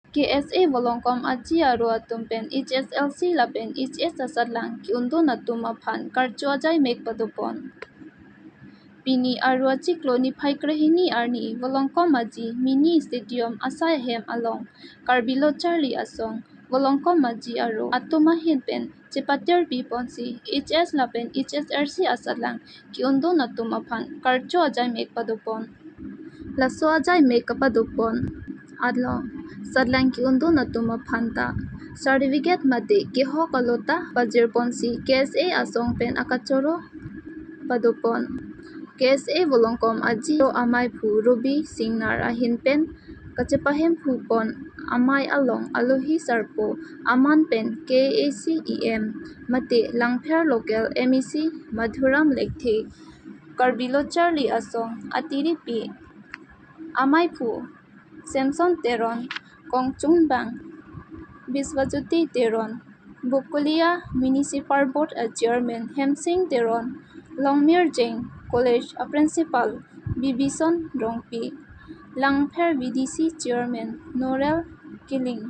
KSA Volongkomaji aro atum pen HSLC lapen HS asatlang ki undun atum aphan karcho ajaimek padopon. Pini arwa ciklo ni paikrahini arni Volongkomaji mini stadium asahem along karbilo Charlie asong Volongkomaji aro atumahin pen cepater pi ponsi HS lapen HSRC asatlang ki undun atum aphan karcho ajaimek padopon. Laso ajaimek kapadopon adlo sadlang ki undun atum aphanta certificate mate ki ho kalota pajir ponsi KSA asong pen akachoro padopon. KSA Volongkomaji amai phu Ruby Singnar ahin pen kacepahem phu pon amai along alohi sarpo aman pen KACEM mate langpher local MEC Madhuram Lekthe karbilo Charlie asong atiri pi amai phu Samson Teron Kongchung Bang Biswajyoti Teron Bukulia Municipal Board a Chairman Hemsing Teron Longmir Jeng College a Principal Bibison Rongpi Langpher VDC Chairman Norel Kiling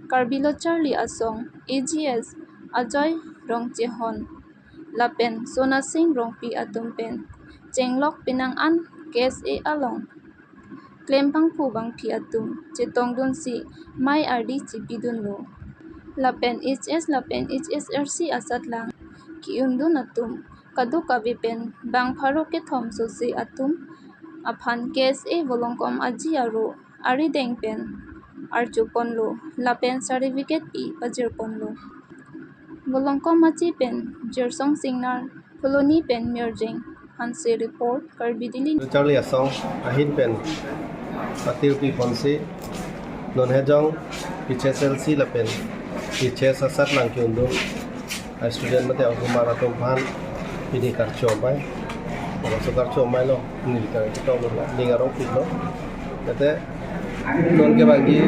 karbilo Charlie asong AGS Ajoy Rongchehon lapen Sona Singh Rongpi atumpen Chenglok Pinang An KSA along Klempang pu bang pi atum cetong dun si mai ardi cipidun lo lapen HS lapen HSRC asatlang ki undun atum kadu kavipen bang pharo ke thom so si atum aphan KSA Volongkomaji aro ari deng pen archupon lo lapen certificate pi pajirpon lo Volongkomaji pen jersong singnar koloni pen merjeng hanse report karbidili Charlie asong ahin pen patir pi ponsi non hejong HSLC lapen HS asat lang ki undung student mate agumar atum phan ini karcho mai so karcho mai lo ni ka kita lo ningaro pi lo kate non ke bagi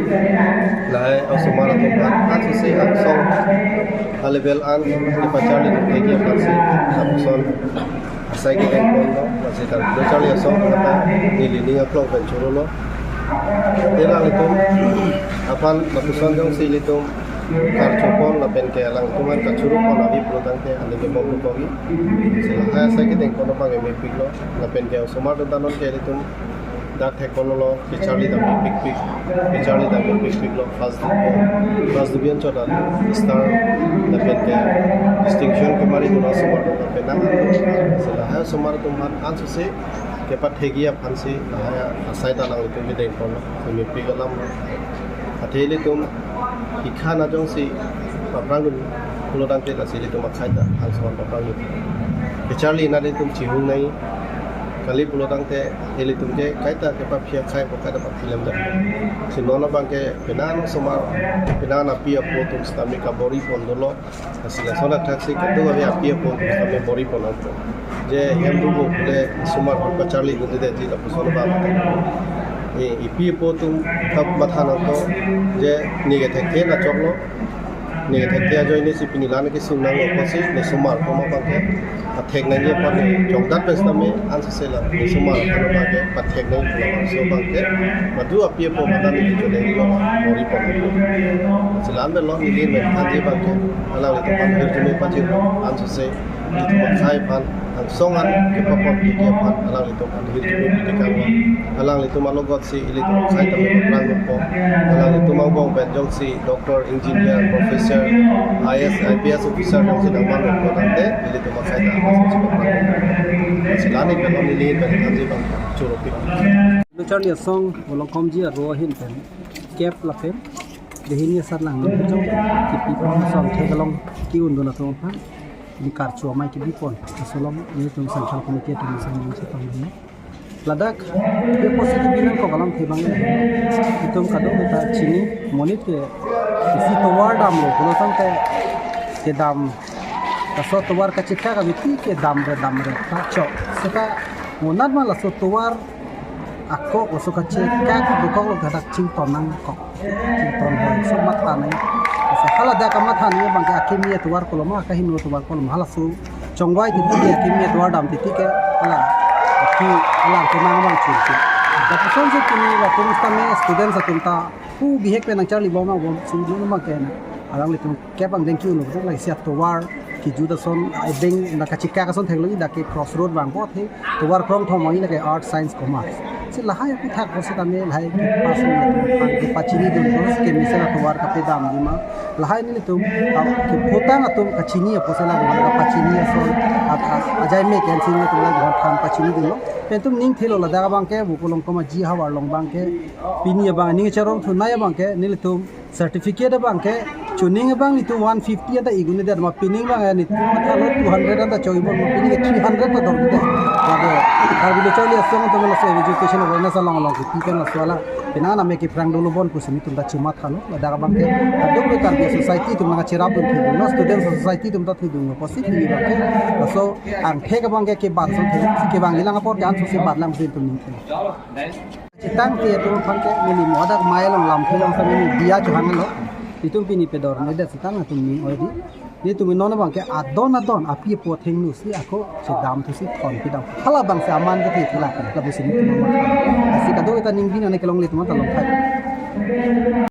lai asumar atum phan atsu se aksong level an di pachali ke ki apsi apson asai ke kon lo masih tar do Charlie asong kata ni lining aklong pen churo lo tela litum aphan lapusan jong si litum karcho pon lapen ke alang tuman kachuru pon abi protang ke ane ke mobu kogi sila asai ke teng kono pang me pik lo lapen ke asumar do danon ke litum dak the kono lo ke Charlie da me pik ke Charlie da me pik lo first division chota star lapen ke distinction ke mari do asumar do pe na sila asumar tuman ansu se ke pat hegia phansi asai ta lang litum de kono me pik lam atheli tum ikhana jong si paprangun kulodang te asili tum akhaita alswan paprangun ke Charlie na de tum chihung nai kali kulodang te heli tum ke kaita ke pa phia khai ko kaita pa film da sinona bang ke penan somar penana pia po tum stami ka bori pondolo asila sona taxi ke tu ave pia po tum stami bori ponato je hem du ko de somar ko Charlie ko de ji la pusona ba ipi po tum kap mathana ko je ni ke thek na choklo ni ke thek join ni sipini lan ke sunang ko pasi ne sumar ko ma bang ke thek na je pan jongdat pe stame ansa sela ne sumar ko ba ke pa thek na ko so bang ke madu api po madan ni ko de ko mori po silan be lo ni le me than je bang ke ala le to pan her je me pa je ansa se ni to khai pan songan ke papot ke pan alang itu pan hir ke bi ka wa alang itu malogot si ili to sai ta rang po alang itu mau bong ben jong si doctor engineer professor IPS officer jong si nang man ko tante ili to ma sai ta silani ke non ili ben tanji bang churo pi Charlie song Volongkomaji ro hin pen cap la pen dehin ya sar lang jong ki pi song thegalong ki undona to phan di karcho mai ki bipon asolong ni tum central committee tum sang se tong ni ladak ke positif bilang ko galang thebang ni itum kadong ta chini monit ke isi towar dam lo kono tante ke dam kaso towar ka chikka ka biti ke dam re ta cho seka monat mala so towar ako so ka chikka ko ko lo gadak ching tonang ko ching ton ho so mata nai hala da kamat hani bang ka kimia tuwar koloma ka hinu tuwar kolom hala su chongwai ti ti kimia tuwar dam ti ke ala ki ala ke mang bang chu Tapi son se kini latung kami student sa tunta pu bihek pe nang charli boma bom sudu ma kena alang litung kepang thank you lo like siat to war ki juda son I bring na kachika ka son theklo da ke crossroad bang bot he to war krong thom mai la ke art science commerce se lahai ku thak ko se kami lahai ki pasu na ke pachini dun dos ke misela to war ka pe dam di ma lahai ni litung ke potang atum kachini apo se la ga pachini son ajaimek en sin to la ga tham pachini dun lo pentum ning thilo la daga bangke bukulong koma ji hawar long bangke pini bang ning charong thunai bangke nilitum certificate bangke chuning bang nitu 150 ada iguni der ma pining bang ni thalo 200 ada choibon ma pining 300 ta dor de ade ar bi choli asong to mala education awareness along along ki pen aswala pina na me ki prang dulu bon kusini tum da chuma thalo la daga bangke adok be kar society tum na chira bun thi no student society tum ta thi dung no posit ni bangke so ang thega bangke ke bat so ke bang ilang apor jan so se bat lang tin tum ni chitang ti tu phangke mili modak mailong lam thilong sa mili dia chuhangan lo itum pini pedor ne da sitang atum ni odi ni tumi nona bangke adon api po theng nu si ako se dam thu si thon pi dam khala bang se aman ke thi thila ka bu sin tu ma si ka do ta ning bin ne kelong le tu ma ta long thai